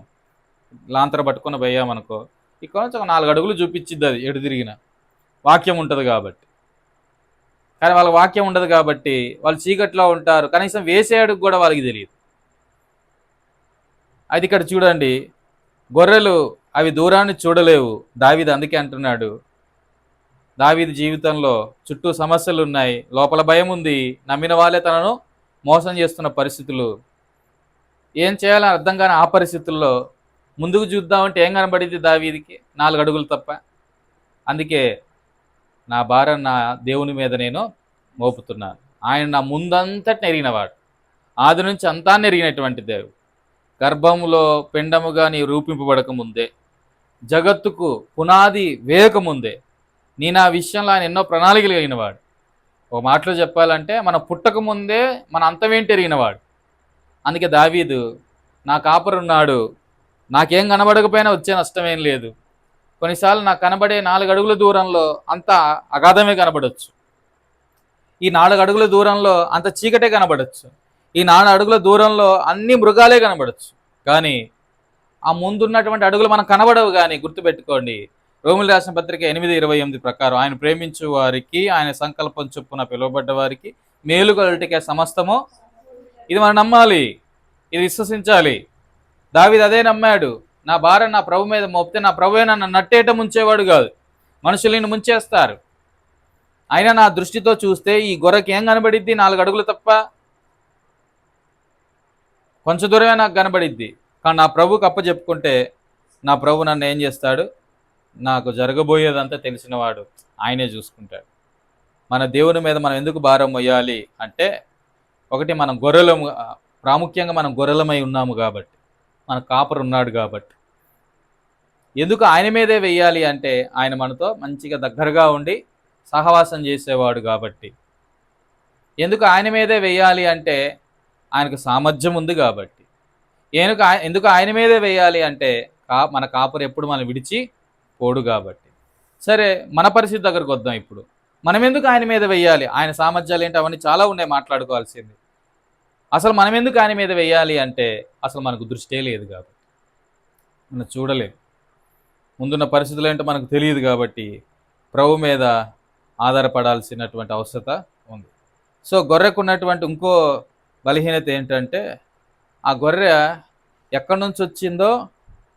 లాంతర పట్టుకుని పోయామనుకో, ఇక్కడ నుంచి ఒక 4 అడుగులు చూపించిద్ది, అది ఎటు తిరిగిన వాక్యం ఉంటుంది కాబట్టి. కానీ వాళ్ళ వాక్యం ఉండదు కాబట్టి వాళ్ళు చీకట్లో ఉంటారు, కనీసం వేసే అడుగు కూడా వాళ్ళకి తెలియదు. అది ఇక్కడ చూడండి, గొర్రెలు అవి దూరాన్ని చూడలేవు. దావీదు అందుకే అంటున్నాడు, దావీదు జీవితంలో చుట్టూ సమస్యలు ఉన్నాయి, లోపల భయం ఉంది, నమ్మిన వాళ్ళే తనను మోసం చేస్తున్న పరిస్థితులు. ఏం చేయాలని అర్థం కాని ఆ పరిస్థితుల్లో ముందుకు చూద్దామంటే ఏం కనబడింది దావీదికి? 4 అడుగులు తప్ప. అందుకే నా భారం నా దేవుని మీద నేను మోపుతున్నాను. ఆయన నా ముందంతటిని ఎరిగినవాడు, ఆది నుంచి అంతా ఎరిగినటువంటి దేవుడు. గర్భములో పిండముగా నీ రూపింపబడక ముందే, జగత్తుకు పునాది వేయకముందే నేను ఆ విషయంలో ఆయన ఎన్నో ప్రణాళికలు కలిగినవాడు. ఒక మాటలో చెప్పాలంటే మన పుట్టక ముందే మన అంతమేంటి ఎరిగినవాడు. అందుకే దావీదు, నా కాపరున్నాడు, నాకేం కనబడకపోయినా వచ్చే నష్టమేం లేదు. కొన్నిసార్లు నాకు కనబడే 4 అడుగుల దూరంలో అంత అగాధమే కనబడవచ్చు, ఈ 4 అడుగుల దూరంలో అంత చీకటే కనబడచ్చు, ఈ 4 అడుగుల దూరంలో అన్ని మృగాలే కనబడచ్చు. కానీ ఆ ముందున్నటువంటి అడుగులు మనకు కనబడవు. కానీ గుర్తుపెట్టుకోండి, రోమిలి రాసిన పత్రిక 8:28 ప్రకారం ఆయన ప్రేమించు వారికి, ఆయన సంకల్పం చొప్పున పిలువబడ్డ వారికి మేలు కలుగుటకే సమస్తము. ఇది మనం నమ్మాలి, ఇది విశ్వసించాలి. దావీదు అదే నమ్మాడు. నా భారం నా ప్రభు మీద మోపితే నా ప్రభువే నన్ను నట్టేట ముంచేవాడు కాదు, మనుషులు నిన్ను ముంచేస్తారు. అయినా నా దృష్టితో చూస్తే ఈ గొర్రెకి ఏం కనబడిద్ది? 4 అడుగులు తప్ప, కొంచెం దూరమే నాకు కనబడిద్ది. కానీ నా ప్రభుకి అప్పచెప్పుకుంటే నా ప్రభు నన్ను ఏం చేస్తాడు? నాకు జరగబోయేదంతా తెలిసినవాడు, ఆయనే చూసుకుంటాడు. మన దేవుని మీద మనం ఎందుకు భారం మొయ్యాలి అంటే, ఒకటి మనం గొర్రెలము, ప్రాముఖ్యంగా మనం గొర్రెలమై ఉన్నాము కాబట్టి, మన కాపరు ఉన్నాడు కాబట్టి. ఎందుకు ఆయన మీదే వెయ్యాలి అంటే, ఆయన మనతో మంచిగా దగ్గరగా ఉండి సహవాసం చేసేవాడు కాబట్టి. ఎందుకు ఆయన మీదే వెయ్యాలి అంటే, ఆయనకు సామర్థ్యం ఉంది కాబట్టి. ఎందుకు ఆయన మీదే వేయాలి అంటే, మన కాపరు ఎప్పుడు మనం విడిచి పోడు కాబట్టి. సరే, మన పరిస్థితి దగ్గరకు వద్దాం. ఇప్పుడు మనం ఎందుకు ఆయన మీద వెయ్యాలి? ఆయన సామర్థ్యాలు ఏంటి? అవన్నీ చాలా ఉన్నాయి మాట్లాడుకోవాల్సింది. అసలు మనం ఎందుకు ఆయన మీద వెయ్యాలి అంటే, అసలు మనకు దృష్టే లేదు కాబట్టి, మనం చూడలేము. ముందున్న పరిస్థితులు ఏంటో మనకు తెలియదు కాబట్టి ప్రభు మీద ఆధారపడాల్సినటువంటి అవసరత ఉంది. సో గొర్రెకు ఉన్నటువంటి ఇంకో బలహీనత ఏంటంటే, ఆ గొర్రె ఎక్కడి నుంచి వచ్చిందో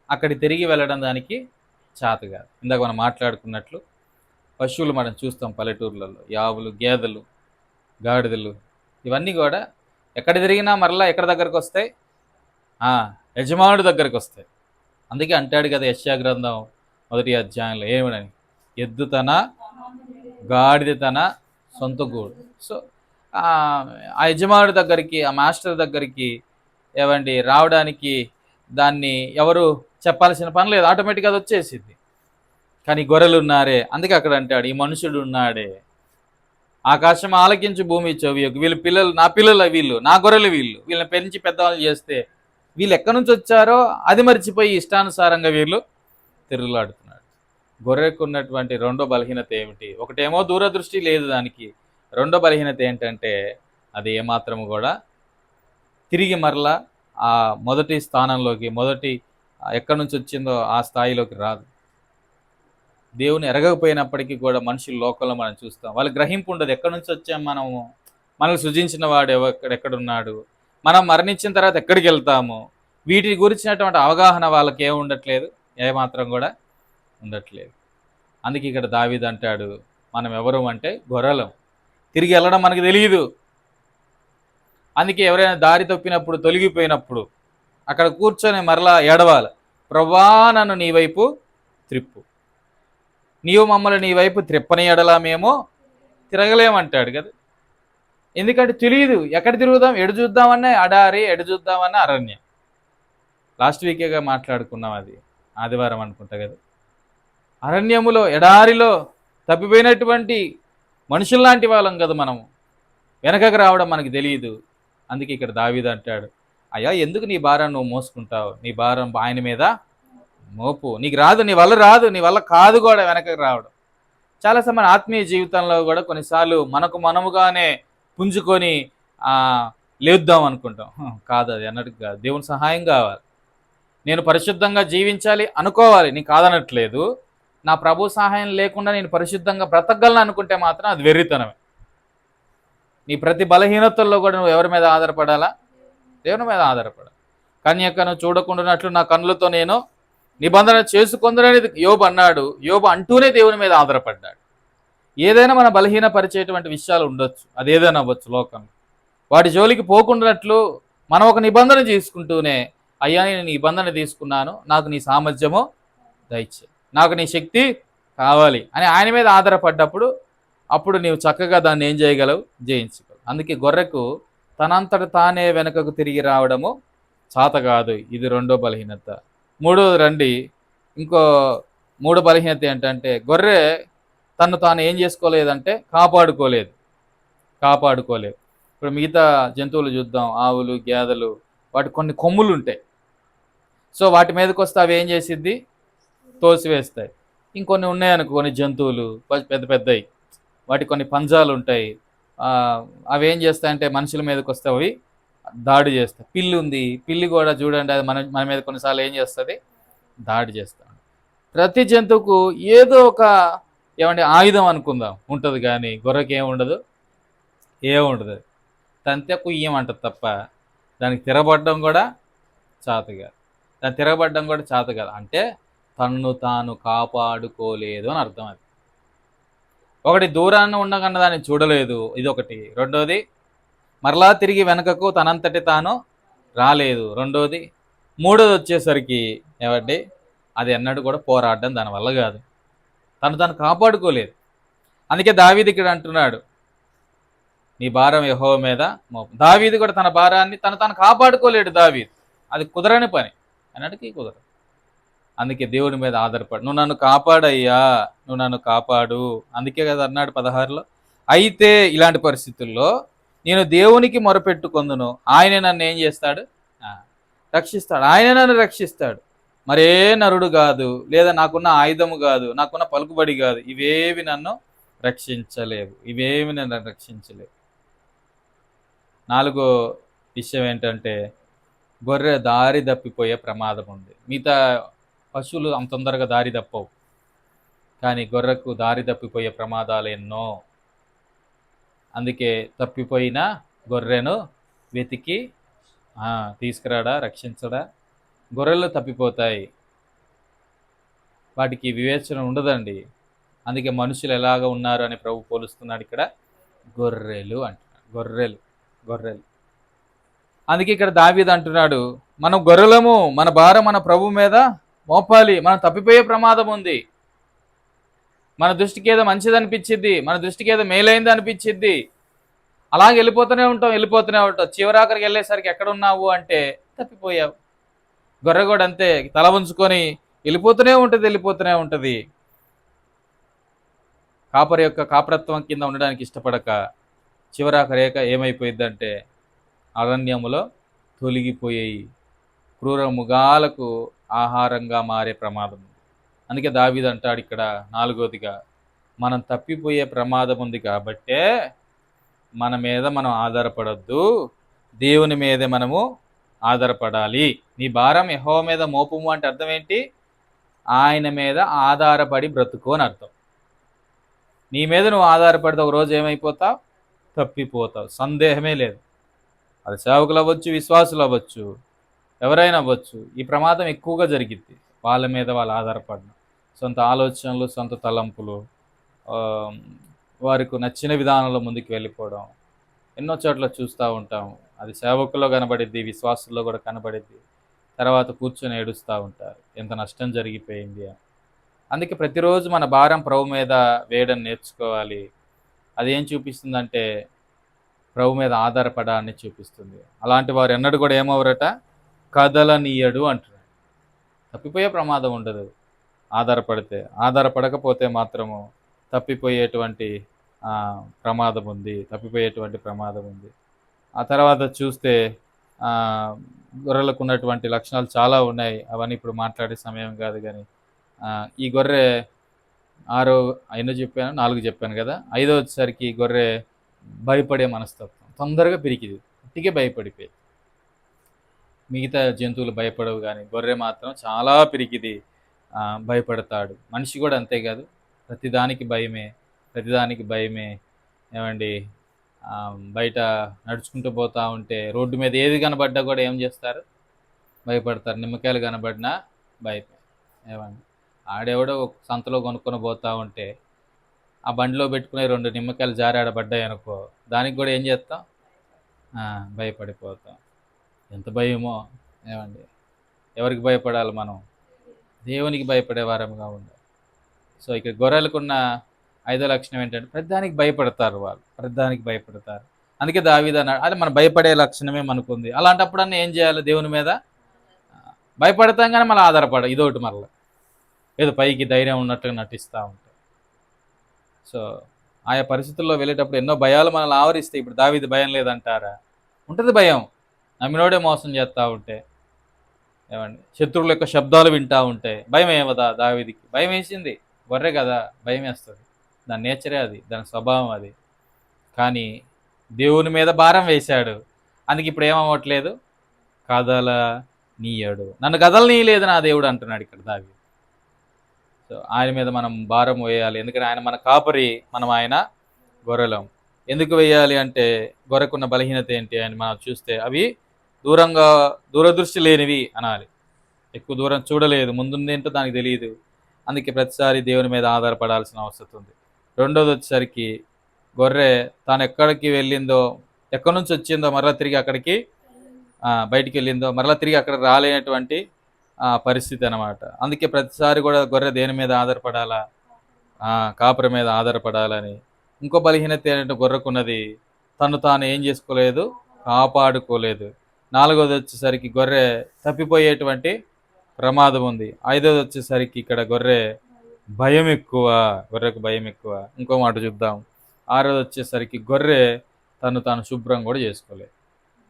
అక్కడికి తిరిగి వెళ్ళడం దానికి చేత కాదు. ఇందాక మనం మాట్లాడుకున్నట్లు పశువులు మనం చూస్తాం పల్లెటూర్లలో, యావులు, గేదెలు, గాడిదలు, ఇవన్నీ కూడా ఎక్కడ తిరిగినా మరలా ఎక్కడ దగ్గరకు వస్తాయి? యజమానుడి దగ్గరకు వస్తాయి. అందుకే అంటాడు కదా యెషయా గ్రంథం 1వ అధ్యాయంలో ఏమని, ఎద్దు తన గాడిద తన సొంత గూడు. సో ఆ యజమానుడి దగ్గరికి, ఆ మాస్టర్ దగ్గరికి ఏవండి రావడానికి దాన్ని ఎవరు చెప్పాల్సిన పని లేదు, ఆటోమేటిక్గా అది వచ్చేసింది. కానీ గొర్రెలు ఉన్నారే, అందుకే అక్కడ అంటాడు, ఈ మనుషుడు ఉన్నాడే, ఆకాశం ఆలకించి భూమి చెవియకు, వీళ్ళు పిల్లలు నా పిల్లలు, వీళ్ళు నా గొర్రెలు, వీళ్ళని పెంచి పెద్దవాళ్ళు చేస్తే వీళ్ళు ఎక్కడి నుంచి వచ్చారో అది మర్చిపోయి ఇష్టానుసారంగా వీళ్ళు తిరుగులాడుతున్నాడు. గొర్రెకు ఉన్నటువంటి రెండో బలహీనత ఏమిటి? ఒకటేమో దూరదృష్టి లేదు దానికి, రెండో బలహీనత ఏంటంటే అది ఏమాత్రము కూడా తిరిగి మరలా ఆ మొదటి స్థానంలోకి, ఎక్కడి నుంచి వచ్చిందో ఆ స్థాయిలోకి రాదు. దేవుని ఎరగకపోయినప్పటికీ కూడా మనుషుల లోకంలో మనం చూస్తాం, వాళ్ళ గ్రహింపు ఉండదు. ఎక్కడి నుంచి వచ్చాం మనము, మనల్ని సృజించిన వాడు ఎక్కడున్నాడు, మనం మరణించిన తర్వాత ఎక్కడికి వెళ్తాము, వీటి గురించినటువంటి అవగాహన వాళ్ళకి ఏమి ఉండట్లేదు, ఏమాత్రం కూడా ఉండట్లేదు. అందుకే ఇక్కడ దావీదు అంటాడు, మనం ఎవరు అంటే గొర్రెలం, తిరిగి వెళ్ళడం మనకు తెలియదు. అందుకే ఎవరైనా దారి తప్పినప్పుడు, తొలగిపోయినప్పుడు అక్కడ కూర్చొని మరలా ఏడవాలి, ప్రభువా నన్ను నీ వైపు త్రిప్పు, నీవు మమ్మల్ని నీ వైపు త్రిప్పని ఎడలా మేము తిరగలేమంటాడు కదా. ఎందుకంటే తెలియదు ఎక్కడ తిరుగుదాం, ఎడు చూద్దామన్నా అడారి, ఎడు చూద్దామన్నా అరణ్యం. లాస్ట్ వీకేగా మాట్లాడుకున్నాం, అది ఆదివారం అనుకుంటా కదా. అరణ్యములో ఎడారిలో తప్పిపోయినటువంటి మనుషుల్లాంటి వాళ్ళం కదా మనము, వెనకకు రావడం మనకి తెలియదు. అందుకే ఇక్కడ దావీదు అంటాడు, అయ్యా ఎందుకు నీ భారం నువ్వు మోసుకుంటావు, నీ భారం ఆయన మీద మోపు, నీకు రాదు, నీ వల్ల రాదు, నీ వల్ల కాదు కూడా వెనకకు రావడం. చాలా సమయం ఆత్మీయ జీవితంలో కూడా కొన్నిసార్లు మనకు మనముగానే పుంజుకొని లేద్దాం అనుకుంటాం. కాదు, అది అన్నట్టు కాదు. దేవుని సహాయం కావాలి. నేను పరిశుద్ధంగా జీవించాలి అనుకోవాలి, నీకు కాదనట్లేదు. నా ప్రభు సహాయం లేకుండా నేను పరిశుద్ధంగా బ్రతకగలను అనుకుంటే మాత్రం అది వెర్రితనమే. నీ ప్రతి బలహీనతల్లో కూడా నువ్వు ఎవరి మీద ఆధారపడాలా? దేవుని మీద ఆధారపడాలి. కన్యకను చూడకుండానట్లు నా కన్నులతో నేను నిబంధన చేసుకుందరని యోబు అన్నాడు. యోబు అంటూనే దేవుని మీద ఆధారపడ్డాడు. ఏదైనా మన బలహీనపరిచేటువంటి విషయాలు ఉండొచ్చు, అది ఏదైనా అవ్వచ్చు లోకంలో. వాటి జోలికి పోకుండానట్లు మనం ఒక నిబంధన చేసుకుంటూనే, అయ్యా నేను నిబంధన తీసుకున్నాను, నాకు నీ సామర్థ్యము దయచే, నాకు నీ శక్తి కావాలి అని ఆయన మీద ఆధారపడ్డప్పుడు అప్పుడు నీవు చక్కగా దాన్ని ఏం చేయగలవు? జయించగలవు. అందుకే గొర్రెకు తనంతట తానే వెనుకకు తిరిగి రావడము చాత కాదు. ఇది రెండో బలహీనత. మూడోది రండి, ఇంకో మూడో బలహీనత ఏంటంటే గొర్రె తను తాను ఏం చేసుకోలేదంటే కాపాడుకోలేదు. ఇప్పుడు మిగతా జంతువులు చూద్దాం, ఆవులు, గేదెలు, వాటి కొన్ని కొమ్ములు ఉంటాయి. సో వాటి మీదకి వస్తే అవి ఏం చేసిద్ది? తోసివేస్తాయి. ఇంకొన్ని ఉన్నాయనుకో, కొన్ని జంతువులు పెద్ద పెద్దవి, వాటి కొన్ని పంజాలు ఉంటాయి, అవి ఏం చేస్తాయంటే మనుషుల మీదకి వస్తే అవి దాడి చేస్తాయి. పిల్లి ఉంది, పిల్లి కూడా చూడండి, అది మన మీద కొన్నిసార్లు ఏం చేస్తుంది? దాడి చేస్తాం. ప్రతి జంతువుకు ఏదో ఒక ఆయుధం అనుకుందాం ఉంటుంది, కానీ గొర్రెకి ఏముండదు, ఏముండదు. తంతే కుయ్యమంటది తప్ప దానికి తిరగబడడం కూడా చేత కాదు. అంటే తన్ను తాను కాపాడుకోలేదు అని అర్థం. అది ఒకటి, దూరాన్ని ఉండకన్నా దాన్ని చూడలేదు, ఇదొకటి. రెండోది, మరలా తిరిగి వెనకకు తనంతటి తాను రాలేదు, రెండోది. మూడోది వచ్చేసరికి అది ఎన్నడూ కూడా పోరాడడం దానివల్ల కాదు, తను కాపాడుకోలేదు. అందుకే దావీదు ఇక్కడ అంటున్నాడు, నీ భారం యెహోవా మీద మోపు. దావీదు కూడా తన భారాన్ని తను కాపాడుకోలేడు. దావీదు అది కుదరని పని, అన్నటికీ కుదరదు. అందుకే దేవుని మీద ఆధారపడు. నువ్వు నన్ను కాపాడయ్యా, నువ్వు నన్ను కాపాడు. అందుకే కదా అన్నాడు 16లో, అయితే ఇలాంటి పరిస్థితుల్లో నేను దేవునికి మొరపెట్టుకొందును, ఆయన నన్ను ఏం చేస్తాడు? రక్షిస్తాడు. ఆయన నన్ను రక్షిస్తాడు. మరే నరుడు కాదు, లేదా నాకున్న ఆయుధము కాదు, నాకున్న పలుకుబడి కాదు, ఇవేవి నన్ను రక్షించలేవు. నాలుగో విషయం ఏంటంటే గొర్రె దారి తప్పిపోయే ప్రమాదం ఉంది. మిగతా పశువులు అంత తొందరగా దారి తప్పవు, కానీ గొర్రెకు దారి తప్పిపోయే ప్రమాదాలు ఎన్నో. అందుకే తప్పిపోయిన గొర్రెను వెతికి తీసుకురాడా, రక్షించడా? గొర్రెలు తప్పిపోతాయి, వాటికి వివేచన ఉండదండి. అందుకే మనుషులు ఎలాగ ఉన్నారు అని ప్రభు పోలుస్తున్నాడు ఇక్కడ. గొర్రెలు అంటున్నాడు, గొర్రెలు. అందుకే ఇక్కడ దావీదు అంటున్నాడు, మనం గొర్రెలము, మన భారం మన ప్రభు మీద మోపాలి. మనం తప్పిపోయే ప్రమాదం ఉంది. మన దృష్టికి ఏదో మంచిది అనిపించిద్ది, మన దృష్టికి ఏదో మేలైంది అనిపించిద్ది, అలాగే వెళ్ళిపోతూనే ఉంటాం. చివరాఖరికి వెళ్ళేసరికి ఎక్కడున్నావు అంటే తప్పిపోయావు. గొర్రె కూడా అంతే, తల ఉంచుకొని వెళ్ళిపోతూనే ఉంటుంది. కాపరి యొక్క కాపరత్వం కింద ఉండడానికి ఇష్టపడక చివరాఖరి ఏమైపోయిద్దంటే అరణ్యములో తొలగిపోయాయి, క్రూర మృగాలకు ఆహారంగా మారే ప్రమాదం. అందుకే దావీదు అంటాడు ఇక్కడ నాలుగోదిగా, మనం తప్పిపోయే ప్రమాదం ఉంది కాబట్టే మన మీద మనం ఆధారపడొద్దు, దేవుని మీదే మనము ఆధారపడాలి. నీ భారం యెహోవా మీద మోపుము అంటే అర్థం ఏంటి? ఆయన మీద ఆధారపడి బ్రతుకు అని అర్థం. నీ మీద నువ్వు ఆధారపడితే ఒక రోజు ఏమైపోతావు? తప్పిపోతావు, సందేహమే లేదు. అది సేవకులు అవ్వచ్చు, విశ్వాసులు అవ్వచ్చు, ఎవరైనా అవ్వచ్చు. ఈ ప్రమాదం ఎక్కువగా జరిగిద్ది వాళ్ళ మీద వాళ్ళు ఆధారపడడం. సొంత ఆలోచనలు, సొంత తలంపులు, వారికి నచ్చిన విధానంలో ముందుకు వెళ్ళిపోవడం ఎన్నో చోట్ల చూస్తూ ఉంటాం. అది సేవకుల్లో కనబడిద్ది, విశ్వాసుల్లో కూడా కనబడిద్ది. తర్వాత కూర్చొని ఏడుస్తూ ఉంటారు, ఎంత నష్టం జరిగిపోయింది అని. అందుకే ప్రతిరోజు మన భారం ప్రభు మీద వేయడం నేర్చుకోవాలి. అదేం చూపిస్తుందంటే ప్రభు మీద ఆధారపడాలని చూపిస్తుంది. అలాంటి వారు ఎన్నడూ కూడా ఏమవరట, కదలనీయడు అంటున్నాడు. తప్పిపోయే ప్రమాదం ఉండదు ఆధారపడితే. ఆధారపడకపోతే మాత్రము తప్పిపోయేటువంటి ప్రమాదం ఉంది, తప్పిపోయేటువంటి ప్రమాదం ఉంది. ఆ తర్వాత చూస్తే గొర్రెలకు ఉన్నటువంటి లక్షణాలు చాలా ఉన్నాయి. అవన్నీ ఇప్పుడు మాట్లాడే సమయం కాదు. కానీ ఈ గొర్రె ఎన్నో చెప్పాను, 4 చెప్పాను కదా. 5వ వచ్చేసరికి గొర్రె భయపడే మనస్తత్వం, తొందరగా పిరికిది, ఇట్టికే భయపడిపోయింది. మిగతా జంతువులు భయపడవు, కానీ గొర్రె మాత్రం చాలా పిరికిది, భయపడతాడు. మనిషి కూడా అంతే కాదు, ప్రతిదానికి భయమే, ప్రతిదానికి భయమే. ఏమండి, బయట నడుచుకుంటూ పోతూ ఉంటే రోడ్డు మీద ఏది కనబడ్డా కూడా ఏం చేస్తారు, భయపడతారు. నిమ్మకాయలు కనబడినా భయపడి. ఏమండి, ఆడెవడో సంతలో కొనుక్కొని పోతూ ఉంటే ఆ బండిలో పెట్టుకునే 2 నిమ్మకాయలు జారి ఆడబడ్డాయి అనుకో, దానికి కూడా ఏం చేస్తాం, భయపడిపోతాం. ఎంత భయమో. ఏమండి, ఎవరికి భయపడాలి మనం? దేవునికి భయపడే వారంగా ఉండాలి. సో ఇక్కడ గొర్రెలకున్న 5వ లక్షణం ఏంటంటే ప్రతిదానికి భయపడతారు వాళ్ళు, ప్రతిదానికి భయపడతారు. అందుకే దావీదు అన్నాడు, అది మనం భయపడే లక్షణమే మనకుంది. అలాంటప్పుడన్నా ఏం చేయాలి, దేవుని మీద భయపడతాం, కానీ మళ్ళీ ఆధారపడ ఇదొకటి మళ్ళీ ఏదో పైకి ధైర్యం ఉన్నట్టుగా నటిస్తూ ఉంటాం. సో ఆయా పరిస్థితుల్లో వెళ్ళేటప్పుడు ఎన్నో భయాలు మనల్ని ఆవరిస్తాయి. ఇప్పుడు దావీదు భయం లేదంటారా? ఉంటుంది భయం. నమ్మినోడే మోసం చేస్తూ ఉంటే, ఏమండి, శత్రువుల యొక్క శబ్దాలు వింటూ ఉంటే భయం ఏమదా? దావీదుకి భయం వేసింది, గొర్రె కదా, భయం వేస్తుంది. దాని నేచరే అది, దాని స్వభావం అది. కానీ దేవుని మీద భారం వేశాడు, అందుకే ఇప్పుడు ఏమవ్వట్లేదు, కదలనీయడు. నన్ను కదలనీయలేదు నా దేవుడు అంటున్నాడు ఇక్కడ దావీదు. సో ఆయన మీద మనం భారం వేయాలి, ఎందుకంటే ఆయన మన కాపరి, మనం ఆయన గొర్రెలం. ఎందుకు వేయాలి అంటే గొర్రెకున్న బలహీనత ఏంటి అని మనం చూస్తే అవి దూరదృష్టి లేనివి అనాలి. ఎక్కువ దూరం చూడలేదు, ముందుందేంటో దానికి తెలియదు. అందుకే ప్రతిసారి దేవుని మీద ఆధారపడాల్సిన అవసరం ఉంది. రెండోది వచ్చేసరికి గొర్రె తాను ఎక్కడికి వెళ్ళిందో, ఎక్కడి నుంచి వచ్చిందో మరలా తిరిగి అక్కడికి బయటికి వెళ్ళిందో మరలా తిరిగి అక్కడ రాలేనటువంటి పరిస్థితి అనమాట. అందుకే ప్రతిసారి కూడా గొర్రె దేని మీద ఆధారపడాలా, కాపరి మీద ఆధారపడాలని. ఇంకో బలహీనత ఏంటంటే గొర్రెకున్నది, తను తాను ఏం చేసుకోలేదు, కాపాడుకోలేదు. 4వది వచ్చేసరికి గొర్రె తప్పిపోయేటువంటి ప్రమాదం ఉంది. 5వది వచ్చేసరికి ఇక్కడ గొర్రె భయం ఎక్కువ, గొర్రెకు భయం ఎక్కువ. ఇంకో మాట చూద్దాం. 6వది వచ్చేసరికి గొర్రె తను తాను శుభ్రం కూడా చేసుకోలేదు,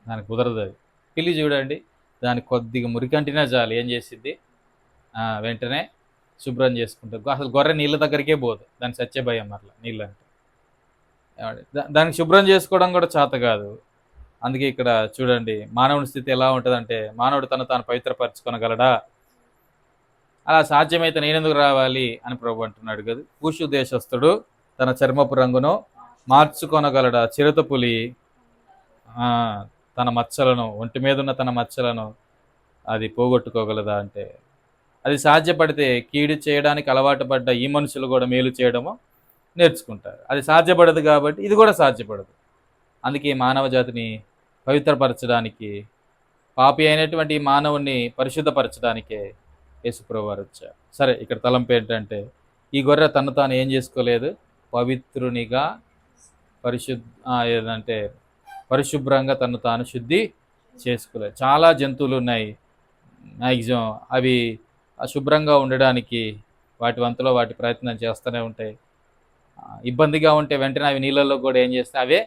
దానికి కుదరదు. అది పిల్లి చూడండి, దానికి కొద్దిగా మురికంటినా చాలు, ఏం చేసిద్ది, వెంటనే శుభ్రం చేసుకుంటుంది. అసలు గొర్రె నీళ్ళ దగ్గరికే పోదు, దానికి సచ్చే భయం అట్లా నీళ్ళంటే. దానికి శుభ్రం చేసుకోవడం కూడా చేత కాదు. అందుకే ఇక్కడ చూడండి, మానవుని స్థితి ఎలా ఉంటుందంటే, మానవుడు తను తాను పవిత్రపరచుకొనగలడా? అలా సాధ్యమైతే నేనెందుకు రావాలి అని ప్రభు అంటున్నాడు కదా. కూషు దేశస్థుడు తన చర్మపు రంగును మార్చుకొనగలడా? చిరుతపులి తన మచ్చలను, ఒంటి మీద ఉన్న తన మచ్చలను అది పోగొట్టుకోగలదా అంటే, అది సాధ్యపడితే కీడు చేయడానికి అలవాటు పడ్డ ఈ మనుషులు కూడా మేలు చేయడము నేర్చుకుంటారు. అది సాధ్యపడదు కాబట్టి ఇది కూడా సాధ్యపడదు. అందుకే మానవ జాతిని పవిత్రపరచడానికి, పాపి అయినటువంటి మానవుణ్ణి పరిశుద్ధపరచడానికే యేసుప్రభువు వారు వచ్చారు. సరే, ఇక్కడ తలంపు ఏంటంటే, ఈ గొర్రె తను తాను ఏం చేసుకోలేదు, పవిత్రునిగా ఏదంటే పరిశుభ్రంగా తను తాను శుద్ధి చేసుకోలేదు. చాలా జంతువులు ఉన్నాయి, మ్యాక్సిమం అవి అశుభ్రంగా ఉండడానికి వాటి వంతులో వాటి ప్రయత్నం చేస్తూనే ఉంటాయి. ఇబ్బందిగా ఉంటే వెంటనే అవి నీళ్ళల్లో కూడా ఏం చేస్తే అవే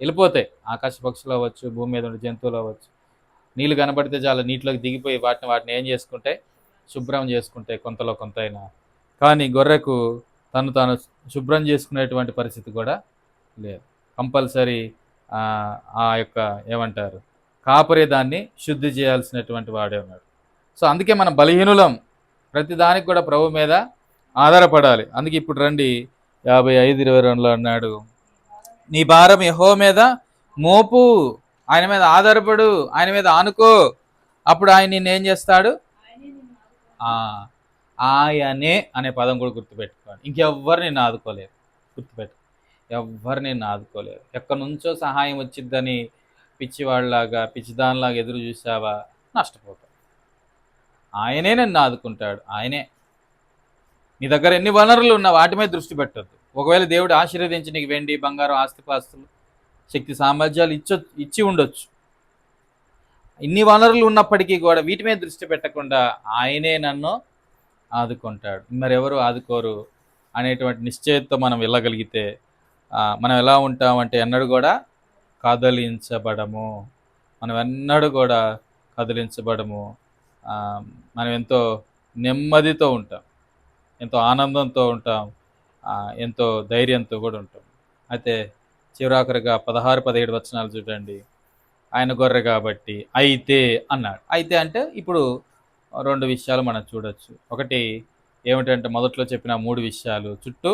వెళ్ళిపోతాయి. ఆకాశ పక్షులు అవ్వచ్చు, భూమి మీద ఉండే జంతువులు అవ్వచ్చు, నీళ్ళు కనబడితే చాలా నీటిలోకి దిగిపోయి వాటిని ఏం చేసుకుంటే శుభ్రం చేసుకుంటే కొంతలో కొంత అయినా. కానీ గొర్రెకు తను తాను శుభ్రం చేసుకునేటువంటి పరిస్థితి కూడా లేదు. కంపల్సరీ ఆ యొక్క ఏమంటారు, కాపరే దాన్ని శుద్ధి చేయాల్సినటువంటి వాడే ఉన్నాడు. సో అందుకే మనం బలహీనులం, ప్రతిదానికి కూడా ప్రభు మీద ఆధారపడాలి. అందుకే ఇప్పుడు రండి 55:22 అన్నాడు, నీ భారం యెహోవా మీద మోపు, ఆయన మీద ఆధారపడు, ఆయన మీద ఆనుకో, అప్పుడు ఆయన నిన్ను ఏం చేస్తాడు. ఆయనే అనే పదం కూడా గుర్తుపెట్టుకోండి. ఇంకెవ్వరు నిన్ను ఆదుకోలేరు, గుర్తుపెట్టు, ఎవ్వరు నిన్ను ఆదుకోలేరు. ఎక్కడి నుంచో సహాయం వచ్చిద్దని పిచ్చివాళ్ళలాగా పిచ్చిదానిలాగా ఎదురు చూసావా, నష్టపోతావు. ఆయనే నన్ను ఆదుకుంటాడు. ఆయనే. నీ దగ్గర ఎన్ని వనరులు ఉన్నా వాటి మీద దృష్టి పెట్టద్దు. ఒకవేళ దేవుడు ఆశీర్వదించి నీకు వెండి, బంగారం, ఆస్తిపాస్తులు, శక్తి సామర్థ్యాలు ఇచ్చి ఉండొచ్చు. ఇన్ని వనరులు ఉన్నప్పటికీ కూడా వీటి మీద దృష్టి పెట్టకుండా ఆయనే నన్ను ఆదుకుంటాడు, మరెవరు ఆదుకోరు అనేటువంటి నిశ్చయతతో మనం వెళ్ళగలిగితే మనం ఎలా ఉంటామంటే ఎన్నడూ కూడా కదిలించబడము. మనం ఎన్నడూ కూడా కదిలించబడము. మనం ఎంతో నెమ్మదితో ఉంటాం, ఎంతో ఆనందంతో ఉంటాం, ఎంతో ధైర్యంతో కూడా ఉంటాం. అయితే చివరాఖరిగా 16-17 వచనాలు చూడండి. ఆయన గొర్రె కాబట్టి అయితే అన్నాడు. అయితే అంటే ఇప్పుడు 2 విషయాలు మనం చూడొచ్చు. ఒకటి ఏమిటంటే మొదట్లో చెప్పిన 3 విషయాలు చుట్టూ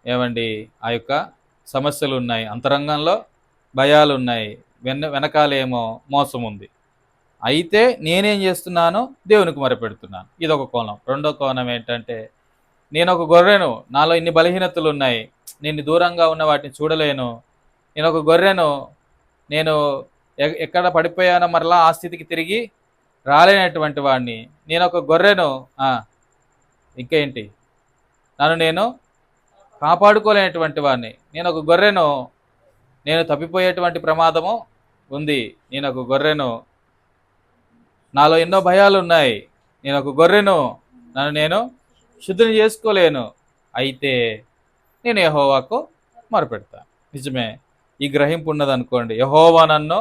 ఏమండి ఆ యొక్క సమస్యలు ఉన్నాయి, అంతరంగంలో భయాలు ఉన్నాయి, వెనకాలేమో మోసం ఉంది. అయితే నేనేం చేస్తున్నాను, దేవునికి మొరపెడుతున్నాను. ఇదొక కోణం. రెండో కోణం ఏంటంటే నేను ఒక గొర్రెను, నాలో ఇన్ని బలహీనతలు ఉన్నాయి, నేను దూరంగా ఉన్న వాటిని చూడలేను, నేను ఒక గొర్రెను, నేను ఎక్కడ పడిపోయానో మరలా ఆ స్థితికి తిరిగి రాలేనటువంటి వాడిని, నేను ఒక గొర్రెను, ఇంకేంటి, నన్ను నేను కాపాడుకోలేనటువంటి వాడిని, నేను ఒక గొర్రెను, నేను తప్పిపోయేటువంటి ప్రమాదము ఉంది, నేను ఒక గొర్రెను, నాలో ఎన్నో భయాలు ఉన్నాయి, నేను ఒక గొర్రెను, నన్ను నేను శుద్ధిని చేసుకోలేను, అయితే నేను యెహోవాకు మొరపెడతాను. నిజమే, ఈ గ్రహింపు ఉన్నదనుకోండి, యెహోవా నన్ను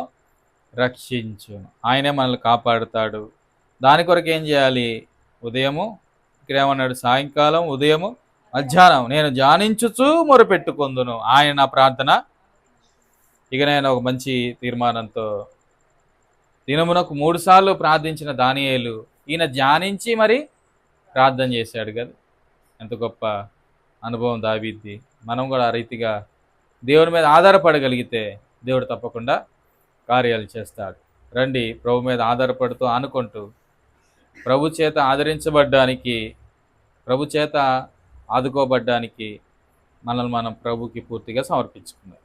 రక్షించును, ఆయనే మనల్ని కాపాడుతాడు. దాని కొరకు ఏం చేయాలి, ఉదయము, ఇక్కడ ఏమన్నాడు, సాయంకాలం, ఉదయము, మధ్యాహ్నం నేను ధ్యానించుచూ మొరపెట్టుకొందును, ఆయన నా ప్రార్థన. ఇక నేను ఒక మంచి తీర్మానంతో దినమునకు 3 సార్లు ప్రార్థించిన దానియేలు ఈయన ధ్యానించి మరి ప్రార్థన చేశాడు కదా. ఎంత గొప్ప అనుభవం దావీద్ది. మనం కూడా ఆ రీతిగా దేవుని మీద ఆధారపడగలిగితే దేవుడు తప్పకుండా కార్యాలు చేస్తాడు. రండి, ప్రభు మీద ఆధారపడుతూ ఆనుకుంటూ ప్రభు చేత ఆదరించబడ్డానికి, ప్రభు చేత ఆదుకోబడ్డానికి మనల్ని మనం ప్రభుకి పూర్తిగా సమర్పించుకుందాం.